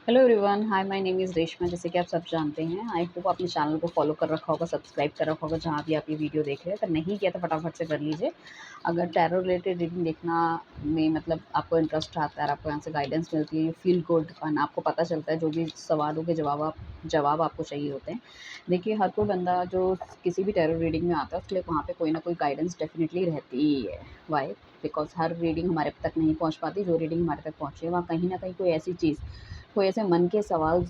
Hello everyone, hi, my name is Reshma. जैसे कि आप सब जानते हैं, आई होप आपने चैनल को फॉलो कर रखा होगा, सब्सक्राइब कर रखा होगा जहाँ भी आप ये वीडियो देख रहे हैं। अगर नहीं किया तो फटाफट से कर लीजिए। अगर टैरो रिलेटेड रीडिंग देखना में मतलब आपको इंटरेस्ट आता है, आपको यहाँ से गाइडेंस मिलती है, यू फील गुड एंड आपको पता चलता है जो भी सवालों के जवाब आपको चाहिए होते हैं। देखिए, हर कोई बंदा जो किसी भी टैरो रीडिंग में आता है उसके लिए वहाँ पे कोई ना कोई गाइडेंस डेफिनेटली रहती ही है। वाई? बिकॉज हर रीडिंग हमारे तक नहीं पहुँच पाती। जो रीडिंग हमारे तक पहुँची है वहाँ कहीं ना कहीं कोई ऐसी चीज़, कोई ऐसे मन के सवाल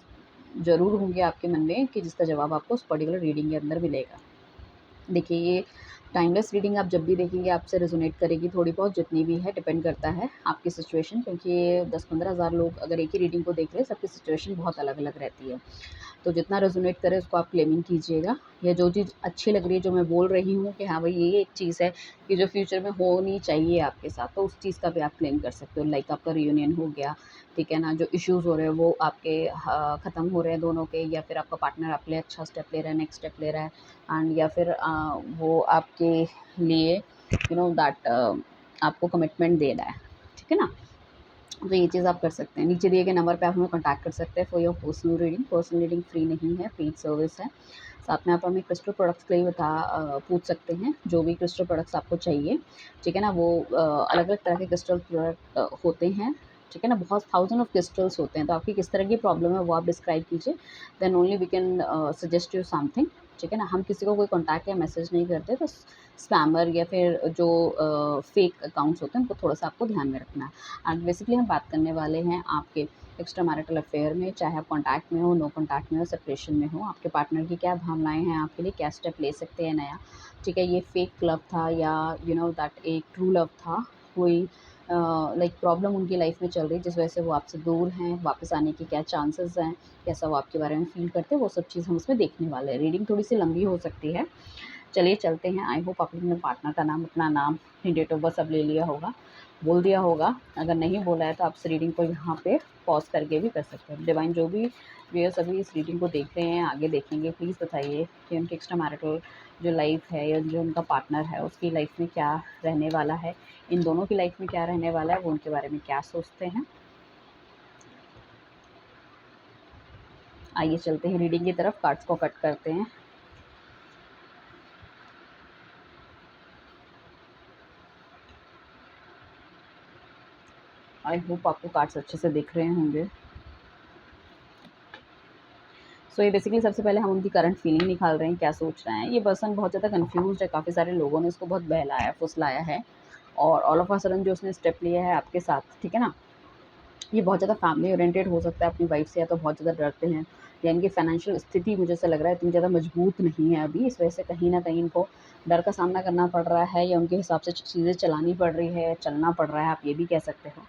ज़रूर होंगे आपके मन में कि जिसका जवाब आपको उस पर्टिकुलर रीडिंग के अंदर मिलेगा। देखिए, ये टाइमलेस रीडिंग आप जब भी देखेंगे आपसे रेज़ोनेट करेगी थोड़ी बहुत, जितनी भी है डिपेंड करता है आपकी सिचुएशन, क्योंकि ये 10-15 हज़ार लोग अगर एक ही रीडिंग को देख रहे हैं, सबकी सिचुएशन बहुत अलग-अलग रहती है। तो जितना रेज़ोनेट करे उसको आप क्लेमिंग कीजिएगा, या जो चीज़ अच्छी लग रही है, जो मैं बोल रही हूँ कि हाँ भाई ये एक चीज़ है कि जो फ्यूचर में होनी चाहिए आपके साथ, तो उस चीज़ का भी आप क्लेम कर सकते हो। लाइक आपका रियूनियन हो गया, ठीक है ना? जो इश्यूज़ हो रहे हैं वो आपके ख़त्म हो रहे हैं दोनों के, या फिर आपका पार्टनर आपके लिए अच्छा स्टेप ले रहा है, नेक्स्ट स्टेप ले रहा है, एंड या फिर वो आपके लिए दैट आपको कमिटमेंट दे रहा है, ठीक है ना? तो ये चीज़ आप कर सकते हैं। नीचे दिए गए नंबर पे आप हमें कॉन्टैक्ट कर सकते हैं for your personal reading free नहीं है, पेड सर्विस है। साथ में आप हमें क्रिस्टल प्रोडक्ट्स के लिए पूछ सकते हैं, जो भी क्रिस्टल प्रोडक्ट्स आपको चाहिए, ठीक है ना? वो अलग-अलग तरह के क्रिस्टल प्रोडक्ट होते हैं, ठीक है ना? बहुत थाउज़ेंड ऑफ क्रिस्टल्स होते हैं, तो आपकी किस तरह की प्रॉब्लम है वो आप डिस्क्राइब कीजिए, then only we can suggest you something, ठीक है ना? हम किसी को कोई कॉन्टैक्ट या मैसेज नहीं करते, तो स्पैमर या फिर जो फेक अकाउंट्स होते हैं उनको थोड़ा-सा आपको ध्यान में रखना है। एंड बेसिकली हम बात करने वाले हैं आपके एक्स्ट्रा मैरिटल अफेयर में, चाहे आप कॉन्टैक्ट में हो, नो कॉन्टैक्ट में हो, सेपरेशन में हो, आपके पार्टनर की क्या भावनाएँ हैं आपके लिए, क्या स्टेप ले सकते हैं नया, ठीक है? ये फेक लव था या दैट एक ट्रू लव था, कोई लाइक प्रॉब्लम उनकी लाइफ में चल रही है जिस वजह से वो आपसे दूर हैं, वापस आने के क्या चांसेस हैं, कैसा वो आपके बारे में फ़ील करते हैं, वो सब चीज़ हम इसमें देखने वाले हैं। रीडिंग थोड़ी-सी लंबी हो सकती है। चलिए चलते हैं। आई होप आपने अपने पार्टनर का नाम, अपना नाम, अपनी डेट ऑफ बर्थ सब ले लिया होगा, बोल दिया होगा। अगर नहीं बोला है तो आप इस रीडिंग को यहाँ पे पॉज़ करके भी कर सकते हैं। डिवाइन जो भी व्यूअर्स अभी इस रीडिंग को देख रहे हैं, आगे देखेंगे, प्लीज़ बताइए कि उनकी एक्स्ट्रा मैरिटल जो लाइफ़ है या जो उनका पार्टनर है उसकी लाइफ़ में क्या रहने वाला है, इन दोनों की लाइफ़ में क्या रहने वाला है, वो उनके बारे में क्या सोचते हैं। आइए चलते हैं रीडिंग की तरफ, कार्ड्स को कट करते हैं। आई होप आपको कार्ड्स अच्छे से दिख रहे होंगे। सो ये बेसिकली सबसे पहले हम उनकी करंट फीलिंग निकाल रहे हैं, क्या सोच रहे हैं। ये पर्सन बहुत ज़्यादा कन्फ्यूज़्ड है, काफ़ी सारे लोगों ने इसको बहुत बहलाया, फुसलाया है, और ऑल ऑफ अ सडन जो उसने स्टेप लिया है आपके साथ, ठीक है ना? ये बहुत ज़्यादा फैमिली ओरिएंटेड हो सकता है अपनी वाइफ से, या तो बहुत ज़्यादा डरते हैं, या इनकी फाइनेंशियल स्थिति मुझे ऐसा लग रहा है इतनी ज़्यादा मजबूत नहीं है अभी, इस वजह से कहीं न कहीं इनको डर का सामना करना पड़ रहा है, या उनके हिसाब से चीज़ें चलानी पड़ रही है, चलना पड़ रहा है, आप ये भी कह सकते हो।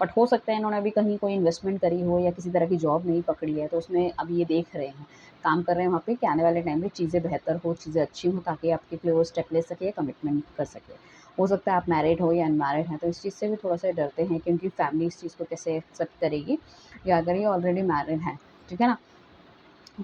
बट हो सकता है इन्होंने अभी कहीं कोई इन्वेस्टमेंट करी हो या किसी तरह की जॉब नहीं पकड़ी है, तो उसमें अभी ये देख रहे हैं, काम कर रहे हैं वहाँ पे कि आने वाले टाइम में चीज़ें बेहतर हो, चीज़ें अच्छी हों, ताकि आपके लिए वो स्टेप ले सके या कमिटमेंट कर सके। हो सकता है आप मैरिड हो या अनमैरिड हैं, तो इस चीज़ से भी थोड़ा-सा डरते हैं कि उनकी फैमिली इस चीज़ को कैसे एक्सेप्ट करेगी, या अगर ये ऑलरेडी मैरिड हैं, ठीक है ना?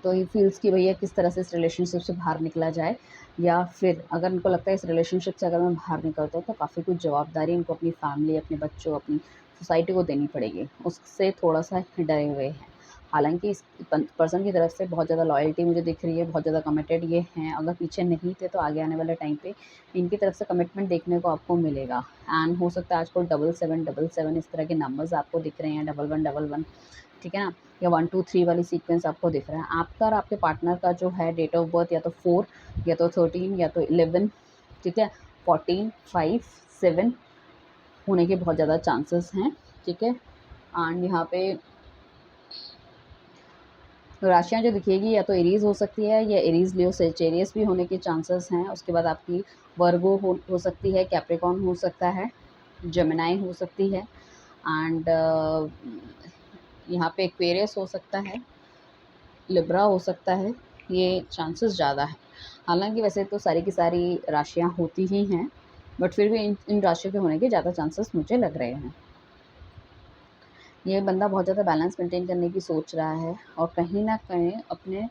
तो ये फील्स कि भैया किस तरह से इस रिलेशनशिप से बाहर निकला जाए, या फिर अगर उनको लगता है इस रिलेशनशिप से अगर मैं बाहर निकलता हूँ तो काफ़ी कुछ जवाबदारी इनको अपनी फैमिली, अपने बच्चों, अपनी सोसाइटी को देनी पड़ेगी, उससे थोड़ा-सा डरे हुए हैं। हालाँकि इस पर्सन की तरफ से बहुत ज़्यादा लॉयल्टी मुझे दिख रही है, बहुत ज़्यादा कमिटेड ये हैं, अगर पीछे नहीं थे तो आगे आने वाले टाइम पे इनकी तरफ से कमिटमेंट देखने को आपको मिलेगा। एंड हो सकता है आजकल 7777 इस तरह के नंबर्स आपको दिख रहे हैं, 1111, ठीक है ना? या 1, 2, 3 वाली सीक्वेंस आपको दिख रहा है। आपका और आपके पार्टनर का जो है डेट ऑफ बर्थ या तो 4, या तो 13, या तो 11, ठीक है? 14, 5, 7 होने के बहुत ज़्यादा चांसेस हैं, ठीक है? एंड यहाँ पे राशियाँ जो दिखेगी या तो एरीज़ हो सकती है, या एरीज़, लियो, सेजिटेरियस भी होने के चांसेस हैं। उसके बाद आपकी वर्गो हो सकती है, कैप्रिकॉर्न हो सकता है, जेमिनी हो सकती है, एंड यहाँ पे एक्वेरियस हो सकता है, लिब्रा हो सकता है, ये चांसेस ज़्यादा है। हालाँकि वैसे तो सारी की सारी राशियाँ होती ही हैं, बट फिर भी इन इन राशियों के होने के ज़्यादा चांसेस मुझे लग रहे हैं। ये बंदा बहुत ज़्यादा बैलेंस मेंटेन करने की सोच रहा है, और कहीं न कहीं अपने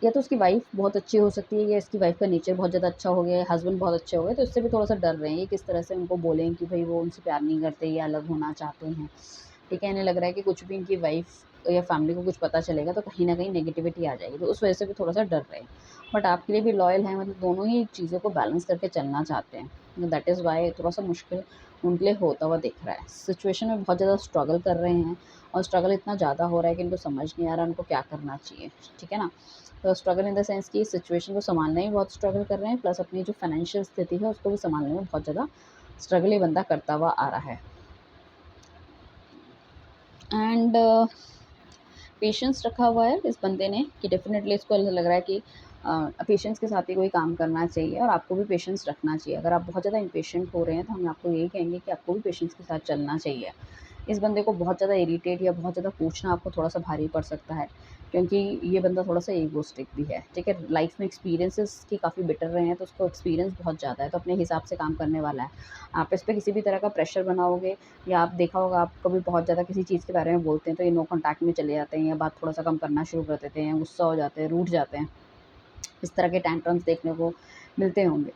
या तो उसकी वाइफ़ बहुत अच्छी हो सकती है, या इसकी वाइफ़ का नेचर बहुत ज़्यादा अच्छा हो गया है, हस्बैंड बहुत अच्छे हो गए, तो इससे भी थोड़ा-सा डर रहे हैं। ये किस तरह से उनको बोलें कि भई वो उनसे प्यार नहीं करते या अलग होना चाहते हैं। ठीक है, इन्हें लग रहा है कि कुछ भी इनकी वाइफ़ या फैमिली को कुछ पता चलेगा तो कहीं न कहीं नेगेटिविटी आ जाएगी, तो उस वजह से भी थोड़ा-सा डर रहे हैं। बट आपके लिए भी लॉयल हैं, मतलब दोनों ही चीज़ों को बैलेंस करके चलना चाहते हैं। दैट इज़ व्हाई थोड़ा-सा मुश्किल उनके लिए होता हुआ दिख रहा है। सिचुएशन में बहुत ज़्यादा स्ट्रगल कर रहे हैं और स्ट्रगल इतना ज़्यादा हो रहा है कि इनको समझ नहीं आ रहा उनको क्या करना चाहिए, ठीक है ना? तो स्ट्रगल इन द सेंस कि सिचुएशन को सँभालने में बहुत स्ट्रगल कर रहे हैं, प्लस अपनी जो फाइनेंशियल स्थिति है उसको भी सँभालने में बहुत ज़्यादा स्ट्रगल ये बंदा करता हुआ आ रहा है। एंड पेशेंस रखा हुआ है इस बंदे ने कि डेफ़िनेटली इसको लग रहा है कि पेशेंस के साथ ही कोई काम करना चाहिए और आपको भी पेशेंस रखना चाहिए। अगर आप बहुत ज़्यादा इम्पेशेंट हो रहे हैं तो हम आपको यही कहेंगे कि आपको भी पेशेंस के साथ चलना चाहिए। इस बंदे को बहुत ज़्यादा इरिटेट या बहुत ज़्यादा पूछना आपको थोड़ा-सा भारी पड़ सकता है, क्योंकि ये बंदा थोड़ा-सा ईगोइस्टिक भी है, ठीक है? लाइफ़ में एक्सपीरियंसेस के काफ़ी बिटर रहे हैं, तो उसको एक्सपीरियंस बहुत ज़्यादा है, तो अपने हिसाब से काम करने वाला है। आप इस पे किसी भी तरह का प्रेशर बनाओगे या आप देखा होगा आप कभी बहुत ज़्यादा किसी चीज़ के बारे में बोलते हैं, तो ये नो कॉन्टैक्ट में चले जाते हैं या बात थोड़ा-सा कम करना शुरू कर देते हैं, गुस्सा हो जाते हैं, रूठ जाते हैं। इस तरह के टैंट्रम्स देखने को मिलते होंगे।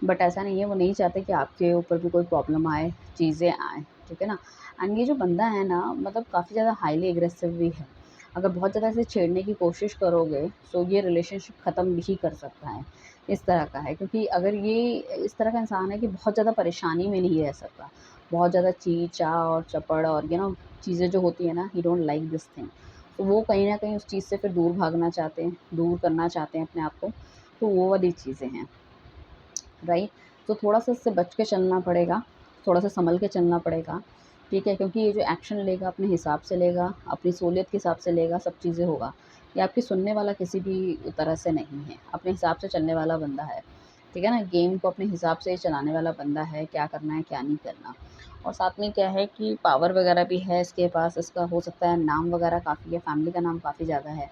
बट ऐसा नहीं है, वो नहीं चाहते कि आपके ऊपर भी कोई प्रॉब्लम आए, चीज़ें आएँ, ठीक है ना? एंड ये जो बंदा है ना, मतलब काफ़ी ज़्यादा हाईली एग्रेसिव भी है। अगर बहुत ज़्यादा इसे छेड़ने की कोशिश करोगे, तो ये रिलेशनशिप ख़त्म भी कर सकता है, इस तरह का है। क्योंकि अगर ये इस तरह का इंसान है कि बहुत ज़्यादा परेशानी में नहीं रह सकता, बहुत ज़्यादा ची-चा और चपड़ और चीज़ें जो होती हैं ना, ही डोंट लाइक दिस थिंग। तो वो कहीं न कहीं उस चीज़ से फिर दूर भागना चाहते हैं, दूर करना चाहते हैं अपने आप को, तो वो वाली चीज़ें हैं। राइट? तो थोड़ा-सा इससे बच के चलना पड़ेगा, थोड़ा-सा सँभल के चलना पड़ेगा, ठीक है? क्योंकि ये जो एक्शन लेगा अपने हिसाब से लेगा, अपनी सहूलियत के हिसाब से लेगा, सब चीज़ें होगा। ये आपकी सुनने वाला किसी भी तरह से नहीं है, अपने हिसाब से चलने वाला बंदा है, ठीक है ना? गेम को अपने हिसाब से चलाने वाला बंदा है, क्या करना है, क्या नहीं करना। और साथ में क्या है कि पावर वगैरह भी है इसके पास, इसका हो सकता है नाम वगैरह काफ़ी है, फैमिली का नाम काफ़ी ज़्यादा है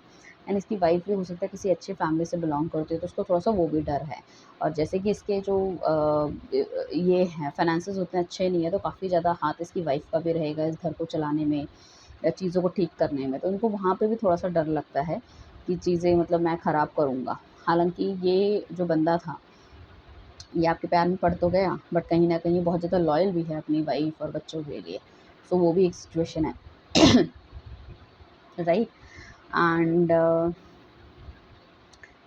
एंड इसकी वाइफ़ भी हो सकता है किसी अच्छी फैमिली से बिलॉन्ग करती है, तो उसको थोड़ा-सा वो भी डर है। और जैसे कि इसके जो ये हैं फ़ाइनेंसेस उतने अच्छे नहीं है, तो काफ़ी ज़्यादा हाथ इसकी वाइफ़ का भी रहेगा इस घर को चलाने में या चीज़ों को ठीक करने में। तो उनको वहाँ पे भी थोड़ा-सा डर लगता है कि चीज़ें मतलब मैं ख़राब करूँगा। हालाँकि ये जो बंदा था, ये आपके प्यार में पड़ तो गया, बट कहीं न कहीं बहुत ज़्यादा लॉयल भी है अपनी वाइफ़ और बच्चों के लिए। सो वो भी एक सिचुएशन है, राइट? एंड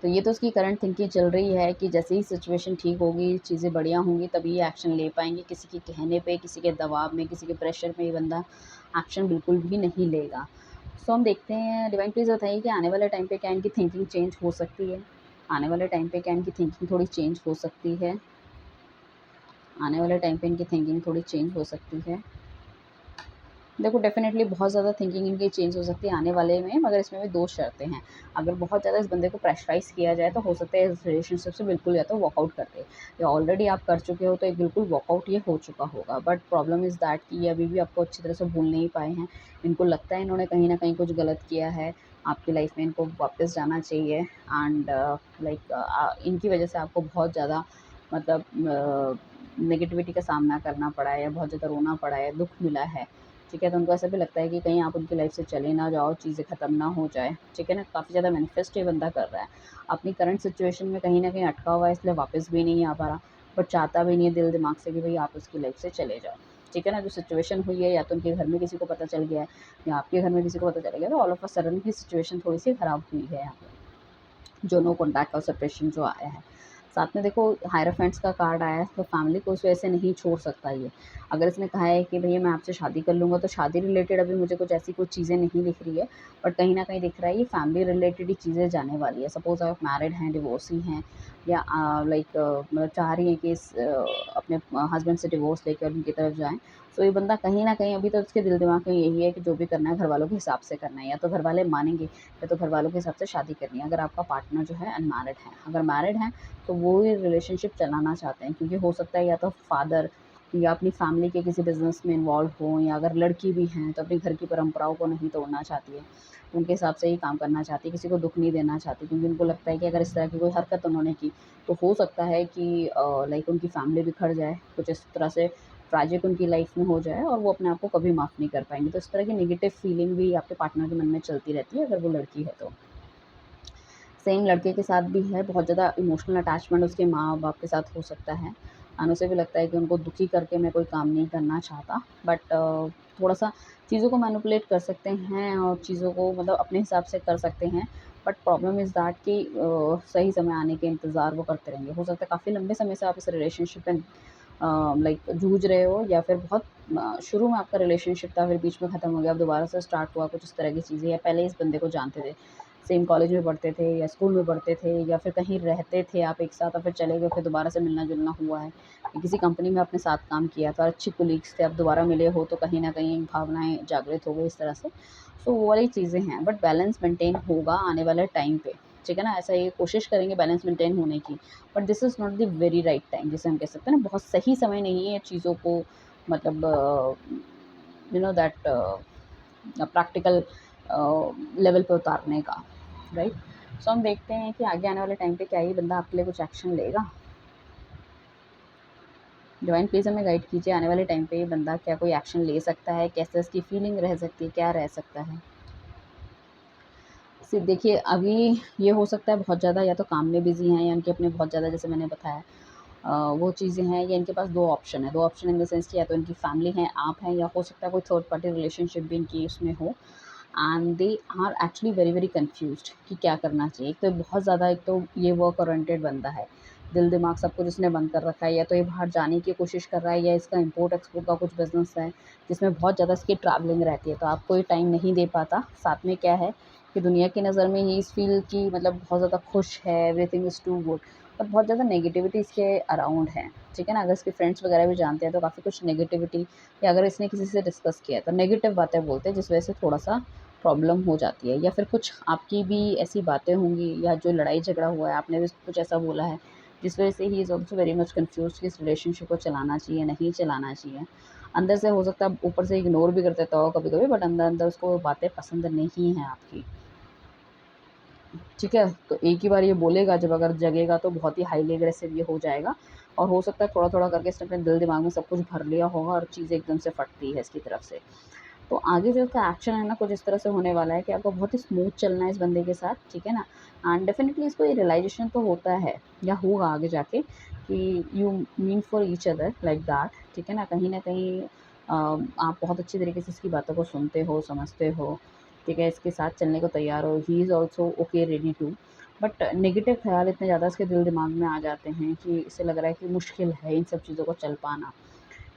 तो ये तो उसकी करंट थिंकिंग चल रही है कि जैसे ही सिचुएशन ठीक होगी, चीज़ें बढ़िया होंगी तभी ये एक्शन ले पाएँगे। किसी के कहने पे, किसी के दबाव में, किसी के प्रेशर में ये बंदा एक्शन बिल्कुल भी नहीं लेगा। सो हम देखते हैं, डिवाइन प्लीज़ बताइए कि आने वाले टाइम पे क्या इनकी थिंकिंग चेंज हो सकती है? आने वाले टाइम पे क्या इनकी थिंकिंग थोड़ी चेंज हो सकती है? आने वाले टाइम पे इनकी थिंकिंग थोड़ी चेंज हो सकती है? देखो डेफ़िनेटली बहुत ज़्यादा थिंकिंग इनकी चेंज हो सकती है आने वाले में, मगर इसमें भी 2 शर्तें हैं। अगर बहुत ज़्यादा इस बंदे को प्रेशराइज़ किया जाए तो हो सकता है इस रिलेशनशिप से बिल्कुल या तो वॉकआउट कर दे, या ऑलरेडी आप कर चुके हो तो एक बिल्कुल वॉकआउट ये हो चुका होगा। बट प्रॉब्लम इज़ दैट कि ये अभी भी आपको अच्छी तरह से भूल नहीं पाए हैं। इनको लगता है इन्होंने कहीं न कहीं कुछ गलत किया है, आपकी लाइफ़ में इनको वापस जाना चाहिए एंड इनकी वज़ह से आपको बहुत ज़्यादा मतलब नेगेटिविटी का सामना करना पड़ा है या बहुत ज़्यादा रोना पड़ा है, दुःख मिला है। ठीक है? तो उनको ऐसा भी लगता है कि कहीं आप उनकी लाइफ़ से चले ना जाओ, चीज़ें ख़त्म ना हो जाए, ठीक है ना? काफ़ी ज़्यादा मैनिफेस्ट ये बंदा कर रहा है। अपनी करंट सिचुएशन में कहीं न कहीं अटका हुआ है इसलिए वापस भी नहीं आ पा रहा, बट चाहता भी नहीं है दिल-दिमाग से कि भई आप उसकी लाइफ़ से चले जाओ, ठीक है ना? जो सिचुएशन हुई है या तो उनके घर में किसी को पता चल गया है या आपके घर में किसी को पता चल गया, तो ऑल ऑफ अ सडन की सिचुएशन थोड़ी-सी ख़राब हुई है यहाँ पे। जो नो कॉन्टैक्ट और सेपरेशन जो आया है। साथ में देखो हायराफेंट्स का कार्ड आया है, तो फैमिली को उस वजह से नहीं छोड़ सकता ये। अगर इसने कहा है कि भैया मैं आपसे शादी कर लूँगा, तो शादी रिलेटेड अभी मुझे कुछ ऐसी कुछ चीज़ें नहीं दिख रही है, बट कहीं न कहीं दिख रहा है ये फैमिली रिलेटेड ही चीज़ें जाने वाली है। सपोज़ आप मैरिड हैं, डिवोर्सी हैं या मतलब चाह रही हैं कि अपने हस्बैंड से डिवोर्स लेकर उनकी तरफ जाएँ। तो ये बंदा कहीं न कहीं अभी तो उसके दिल-दिमाग में यही है कि जो भी करना है घरवालों के हिसाब से करना है, या तो घरवाले मानेंगे या तो घरवालों के हिसाब से शादी करनी है। अगर आपका पार्टनर जो है अनमैरिड है, अगर मैरिड हैं तो वो ये रिलेशनशिप चलाना चाहते हैं, क्योंकि हो सकता है या तो फादर या अपनी फैमिली के किसी बिज़नेस में इन्वॉल्व हों, या अगर लड़की भी हैं तो अपने घर की परंपराओं को नहीं तोड़ना चाहती है। उनके हिसाब से ही काम करना चाहती है, किसी को दुःख नहीं देना चाहती, क्योंकि उनको लगता है कि अगर इस तरह की कोई हरकत उन्होंने की तो हो सकता है कि उनकी फैमिली बिखर जाए, कुछ इस तरह से ट्रेजिक उनकी लाइफ में हो जाए और वो अपने आप को कभी माफ़ नहीं कर पाएँगे। तो इस तरह की नेगेटिव फीलिंग भी आपके पार्टनर के मन में चलती रहती है अगर वो लड़की है तो। सेम लड़के के साथ भी है, बहुत ज़्यादा इमोशनल अटैचमेंट उसके माँ-बाप के साथ हो सकता है। एंड उसे भी लगता है कि उनको दुखी करके मैं कोई काम नहीं करना चाहता। बट थोड़ा-सा चीज़ों को मैनिपुलेट कर सकते हैं और चीज़ों को मतलब अपने हिसाब से कर सकते हैं। बट प्रॉब्लम इज़ दैट कि सही समय आने के इंतज़ार वो करते रहेंगे। हो सकता है काफ़ी लंबे समय से आप इस रिलेशनशिप में लाइक जूझ रहे हो, या फिर बहुत शुरू में आपका रिलेशनशिप था, फिर बीच में ख़त्म हो गया, अब दोबारा से स्टार्ट हुआ, कुछ इस तरह की चीज़ें, या पहले इस बंदे को जानते थे, सेम कॉलेज में पढ़ते थे या स्कूल में पढ़ते थे, या फिर कहीं रहते थे आप एक साथ और फिर चले गए, फिर दोबारा से मिलना-जुलना हुआ है। किसी कंपनी में आपने साथ काम किया था, अच्छे कोलीग्स थे, अब दोबारा मिले हो तो कहीं न कहीं भावनाएँ जागृत हो गई इस तरह से। सो वो वाली चीज़ें हैं, बट बैलेंस मेंटेन होगा आने वाले टाइम पे, ठीक है ना? ऐसा ये कोशिश करेंगे बैलेंस मेंटेन होने की, but this is not the very right time, जिसे हम कह सकते हैं ना, बहुत सही समय नहीं है चीज़ों को मतलब you know that practical level पे उतारने का, राइट? सो हम देखते हैं कि आगे आने वाले टाइम पे क्या ये बंदा आपके लिए कुछ एक्शन लेगा। डिवाइन प्लीज़ हमें गाइड कीजिए, आने वाले टाइम पे ये बंदा क्या कोई एक्शन ले सकता है? कैसे इसकी फीलिंग रह सकती है? क्या रह सकता है? देखिए, अभी ये हो सकता है बहुत ज़्यादा या तो काम में बिज़ी हैं, या इनके अपने बहुत ज़्यादा, जैसे मैंने बताया वो चीज़ें हैं, या इनके पास 2 ऑप्शन है। 2 ऑप्शन इन द सेंस कि या तो इनकी फैमिली है, आप हैं, या हो सकता है कोई थर्ड पार्टी रिलेशनशिप भी इनकी उसमें हो, and they are actually very very confused कि क्या करना चाहिए। एक तो बहुत ज़्यादा, एक तो ये वर्क ओरिएंटेड बंदा है, दिल दिमाग सब कुछ इसने बंद कर रखा है, या तो ये बाहर जाने की कोशिश कर रहा है, या इसका इम्पोर्ट एक्सपोर्ट का कुछ बिजनेस है जिसमें बहुत ज़्यादा इसकी ट्रैवलिंग रहती है, तो आपको ये टाइम नहीं दे पाता। साथ में क्या है कि दुनिया की नज़र में ही इस फील की मतलब बहुत ज़्यादा खुश है, एवरीथिंग इज़ टू गुड, और बहुत ज़्यादा नेगेटिविटी इसके अराउंड है, ठीक है ना? अगर इसके फ्रेंड्स वगैरह भी जानते हैं तो काफ़ी कुछ नेगेटिविटी, या अगर इसने किसी से डिस्कस किया है तो नेगेटिव बातें बोलते हैं, जिस वजह से थोड़ा-सा प्रॉब्लम हो जाती है, या फिर कुछ आपकी भी ऐसी बातें होंगी, या जो लड़ाई झगड़ा हुआ है आपने भी कुछ ऐसा बोला है, जिस वजह से ही is also very much confused कि इस रिलेशनशिप को चलाना चाहिए, नहीं चलाना चाहिए। अंदर से हो सकता है ऊपर से इग्नोर भी कर देता हो कभी-कभी, बट अंदर-अंदर उसको वो बातें पसंद नहीं हैं आपकी। ठीक है? तो एक ही बार ये बोलेगा, जब अगर जगेगा तो बहुत ही हाईली एग्रेसिव ये हो जाएगा, और हो सकता है थोड़ा-थोड़ा करके इसने अपने दिल-दिमाग में सब कुछ भर लिया होगा और चीज़ें एकदम से फटती है इसकी तरफ से। तो आगे जो इसका एक्शन है ना, कुछ इस तरह से होने वाला है कि आपको बहुत ही स्मूथ चलना है इस बंदे के साथ, ठीक है ना? एंड डेफिनिटली इसको ये रियलाइज़ेशन तो होता है, या होगा आगे जाके, कि you mean for each other like that, ठीक है ना? कहीं न कहीं आप बहुत अच्छी तरीके से इसकी बातों को सुनते हो, समझते हो, ठीक है? इसके साथ चलने को तैयार हो, he is also okay, ready to. But negative ख़्याल इतने ज़्यादा इसके दिल-दिमाग में आ जाते हैं कि इसे लग रहा है कि मुश्किल है इन सब चीज़ों को चल पाना।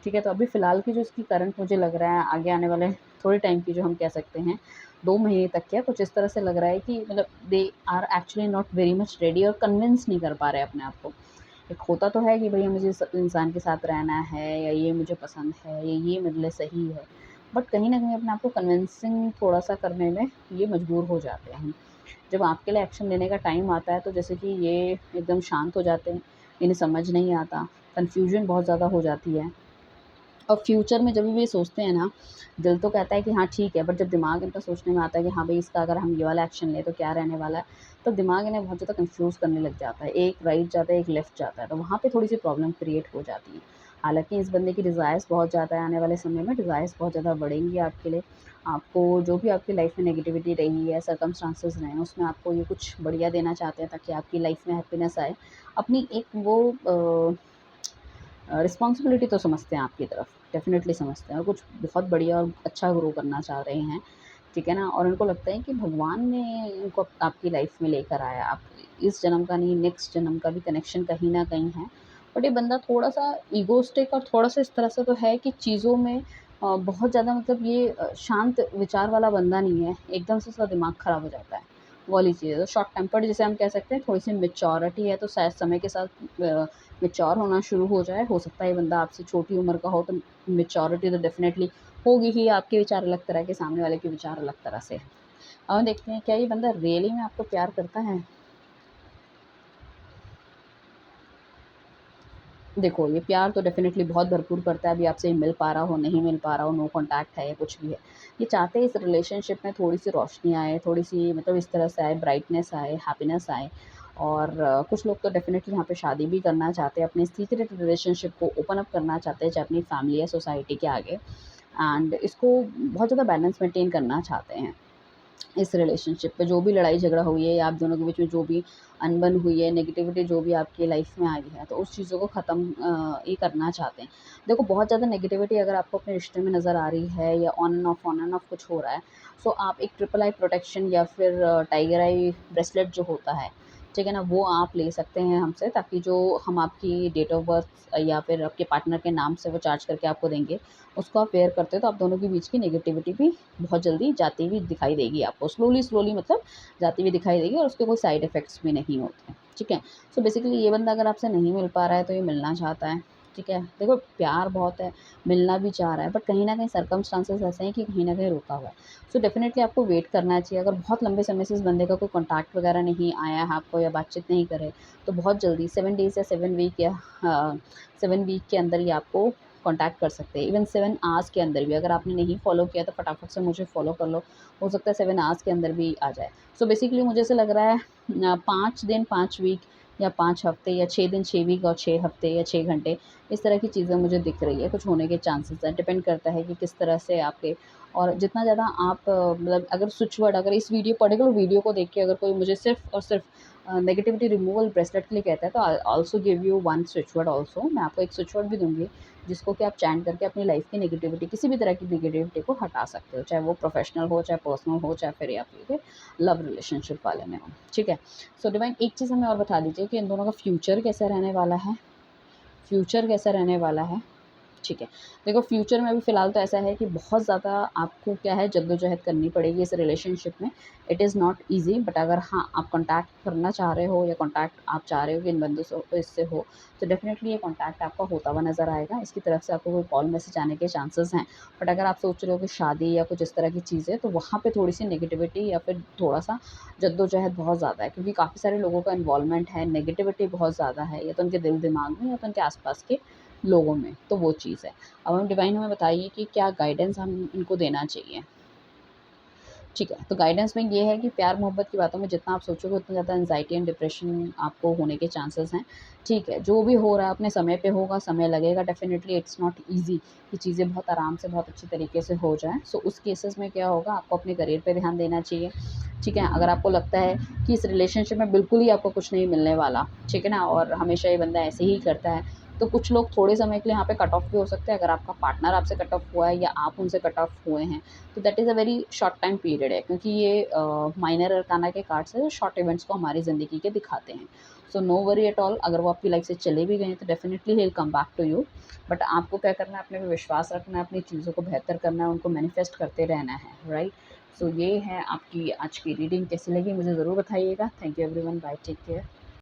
ठीक है, तो अभी फ़िलहाल की जो इसकी करंट मुझे लग रहा है, आगे आने वाले थोड़े टाइम की जो हम कह सकते हैं, 2 महीने तक क्या कुछ इस तरह से लग रहा है कि मतलब they are actually not very much ready, और कन्विंस नहीं कर पा रहे अपने आप को। एक होता तो है कि भई मुझे इस इंसान के साथ रहना है, या ये मुझे पसंद है, या ये मेरे लिए सही है। बट कहीं न कहीं अपने आप को कन्विंसिंग थोड़ा-सा करने में ये मजबूर हो जाते हैं। जब आपके लिए एक्शन लेने का टाइम आता है तो जैसे कि ये एकदम शांत हो जाते हैं, इन्हें समझ नहीं आता, कन्फ्यूज़न बहुत ज़्यादा हो जाती है। और फ्यूचर में जब भी ये सोचते हैं ना, दिल तो कहता है कि हाँ ठीक है, बट जब दिमाग इनका सोचने में आता है कि हाँ भाई, इसका अगर हम ये वाला एक्शन लें तो क्या रहने वाला है, तो दिमाग इन्हें बहुत ज़्यादा कंफ्यूज करने लग जाता है। एक राइट जाता है, एक लेफ्ट जाता है, तो वहाँ पे थोड़ी सी प्रॉब्लम क्रिएट हो जाती है। हालांकि इस बंदे की डिज़ायर्स बहुत ज़्यादा है, आने वाले समय में डिज़ायर्स बहुत ज़्यादा बढ़ेंगी आपके लिए। आपको जो भी आपकी लाइफ में नेगेटिविटी रही है, सर्कमस्टांसेस रहे हैं, उसमें आपको ये कुछ बढ़िया देना चाहते हैं ताकि आपकी लाइफ में हैप्पीनेस आए। अपनी एक वो रिस्पॉन्सिबिलिटी तो समझते हैं आपकी तरफ, डेफ़िनेटली समझते हैं, और कुछ बहुत बढ़िया और अच्छा ग्रो करना चाह रहे हैं, ठीक है ना? और उनको लगता है कि भगवान ने इनको आपकी लाइफ़ में लेकर आया। आप इस जन्म का नहीं, नेक्स्ट जन्म का भी कनेक्शन कहीं न कहीं है। बट ये बंदा थोड़ा-सा ईगोइस्टिक और थोड़ा-सा इस तरह से तो है कि चीज़ों में बहुत ज़्यादा मतलब ये शांत विचार वाला बंदा नहीं है, एकदम से उसका दिमाग ख़राब हो जाता है, वो वाली चीज़ है। तो शॉर्ट टेम्पर्ड जिसे हम कह सकते हैं, थोड़ी-सी मैच्योरिटी है, तो शायद समय के साथ मैच्योर होना शुरू हो जाए। हो सकता है ये बंदा आपसे छोटी उम्र का हो, तो मैच्योरिटी तो डेफ़िनेटली होगी ही, आपके विचार अलग तरह के, सामने वाले के विचार अलग तरह से। अब देखते हैं क्या ये बंदा रियली में आपको प्यार करता है? देखो, ये प्यार तो डेफ़िनेटली बहुत भरपूर करता है, अभी आपसे मिल पा रहा हो, नहीं मिल पा रहा हो, नो कॉन्टैक्ट है या कुछ भी है। ये चाहते हैं इस रिलेशनशिप में थोड़ी-सी रोशनी आए, थोड़ी-सी मतलब इस तरह से आए, ब्राइटनेस आए, हैप्पीनेस आए, और कुछ लोग तो डेफ़िनेटली यहाँ पे शादी भी करना चाहते हैं, अपने सीक्रेट रिलेशनशिप को ओपन अप करना चाहते हैं, चाहे अपनी फैमिली या सोसाइटी के आगे, एंड इसको बहुत ज़्यादा बैलेंस मेंटेन करना चाहते हैं। इस रिलेशनशिप पे जो भी लड़ाई झगड़ा हुई है या आप दोनों के बीच में जो भी अनबन हुई है, नेगेटिविटी जो भी आपकी लाइफ में आई है, तो उस चीज़ों को ख़त्म ये करना चाहते हैं। देखो बहुत ज़्यादा नेगेटिविटी अगर आपको अपने रिश्ते में नज़र आ रही है या ऑन एंड ऑफ कुछ हो रहा है, सो आप एक ट्रिपल आई प्रोटेक्शन या फिर टाइगर आई ब्रेसलेट जो होता है, ठीक है ना, वो आप ले सकते हैं हमसे, ताकि जो हम आपकी डेट ऑफ बर्थ या फिर आपके पार्टनर के नाम से वो चार्ज करके आपको देंगे, उसको आप वेयर करते हो तो आप दोनों के बीच की नेगेटिविटी भी बहुत जल्दी जाती हुई दिखाई देगी आपको, स्लोली मतलब जाती हुई दिखाई देगी और उसके कोई साइड इफ़ेक्ट्स भी नहीं होते, ठीक है। सो बेसिकली ये बंदा अगर आपसे नहीं मिल पा रहा है तो ये मिलना चाहता है, ठीक है। देखो प्यार बहुत है, मिलना भी चाह रहा है, बट कहीं न कहीं सर्कमस्टांसेस ऐसे हैं कि कहीं न कहीं रुका हुआ है। सो डेफ़िनेटली आपको वेट करना चाहिए। अगर बहुत लंबे समय से इस बंदे का कोई कॉन्टैक्ट वगैरह नहीं आया है आपको या बातचीत नहीं करे, तो बहुत जल्दी 7 डेज़ या 7 वीक या 7 वीक के अंदर ही आपको कॉन्टैक्ट कर सकते हैं। इवन 7 आवर्स के अंदर भी अगर आपने नहीं फ़ॉलो किया तो फटाफट से मुझे फ़ॉलो कर लो, हो सकता है 7 आवर्स के अंदर भी आ जाए। सो बेसिकली मुझे ऐसा लग रहा है 5 दिन 5 वीक या 5 हफ़्ते या 6 दिन 6 वीक और 6 हफ़्ते या 6 घंटे, इस तरह की चीज़ें मुझे दिख रही है, कुछ होने के चांसेस हैं। डिपेंड करता है कि किस तरह से आपके, और जितना ज़्यादा आप मतलब अगर स्विच वर्ड, अगर इस पर्टिकुलर वीडियो को देख के अगर कोई मुझे सिर्फ़ और सिर्फ़ नेगेटिविटी रिमूवल ब्रेसलेट के लिए कहता है, तो I also give you one switch word also, मैं आपको एक स्विच वर्ड भी दूँगी, जिसको कि आप चैंट करके अपनी लाइफ़ की नेगेटिविटी, किसी भी तरह की नेगेटिविटी को हटा सकते हो, चाहे वो प्रोफ़ेशनल हो, चाहे पर्सनल हो, चाहे फिर या फिर लव रिलेशनशिप वाले में हो, ठीक है। सो डिवाइन एक चीज़ हमें और बता दीजिए कि इन दोनों का फ्यूचर कैसा रहने वाला है? फ्यूचर कैसा रहने वाला है? ठीक है। देखो फ्यूचर में अभी फ़िलहाल तो ऐसा है कि बहुत ज़्यादा आपको क्या है जद्दोजहद करनी पड़ेगी इस रिलेशनशिप में। It is not easy, but अगर हाँ, आप कॉन्टैक्ट करना चाह रहे हो या कॉन्टैक्ट आप चाह रहे हो कि इन बंदों से इससे हो, तो डेफ़िनेटली ये कॉन्टैक्ट आपका होता हुआ नज़र आएगा। इसकी तरफ से आपको कोई कॉल मैसेज आने के चांसेस हैं। बट अगर आप सोच रहे हो कि शादी या कुछ इस तरह की चीज़ें, तो वहाँ पे थोड़ी-सी नेगेटिविटी या फिर थोड़ा-सा जद्दोजहद बहुत ज़्यादा है, क्योंकि काफ़ी सारे लोगों का इन्वॉल्वमेंट है, नेगेटिविटी बहुत ज़्यादा है, या तो उनके दिल-दिमाग में या तो उनके आस-पास के लोगों में, तो वो चीज़ है। अब हम डिवाइन हमें बताइए कि क्या गाइडेंस हम इनको देना चाहिए? ठीक है, तो गाइडेंस में ये है कि प्यार-मोहब्बत की बातों में जितना आप सोचोगे उतना ज़्यादा एंग्ज़ायटी एंड डिप्रेशन आपको होने के चांसेस हैं। ठीक है, जो भी हो रहा है अपने समय पे होगा, समय लगेगा, डेफ़िनिटली इट्स नॉट ईज़ी कि चीज़ें बहुत आराम से, बहुत अच्छे तरीके से हो जाएँ। सो उस केसेस में क्या होगा, आपको अपने करियर पे ध्यान देना चाहिए। ठीक है, अगर आपको लगता है कि इस रिलेशनशिप में बिल्कुल ही आपको कुछ नहीं मिलने वाला, ठीक है ना, और हमेशा ये बंदा ऐसे ही करता है, तो कुछ लोग थोड़े समय के लिए यहाँ पे कट ऑफ भी हो सकते हैं। अगर आपका पार्टनर आपसे कट ऑफ हुआ है या आप उनसे कट ऑफ हुए हैं, तो that is a very short time period है, क्योंकि ये माइनर अरकाना के कार्ड्स हैं जो शॉर्ट इवेंट्स को हमारी ज़िंदगी के दिखाते हैं। So no worry at all, अगर वो आपकी लाइफ से चले भी गए हैं तो definitely he will come back to you. But आपको क्या करना है, अपने पे विश्वास रखना है, अपनी चीज़ों को बेहतर करना है, उनको मैनिफेस्ट करते रहना है, राइट। सो ये है आपकी आज की रीडिंग, कैसी लगी मुझे ज़रूर बताइएगा। Thank you everyone, bye, take care.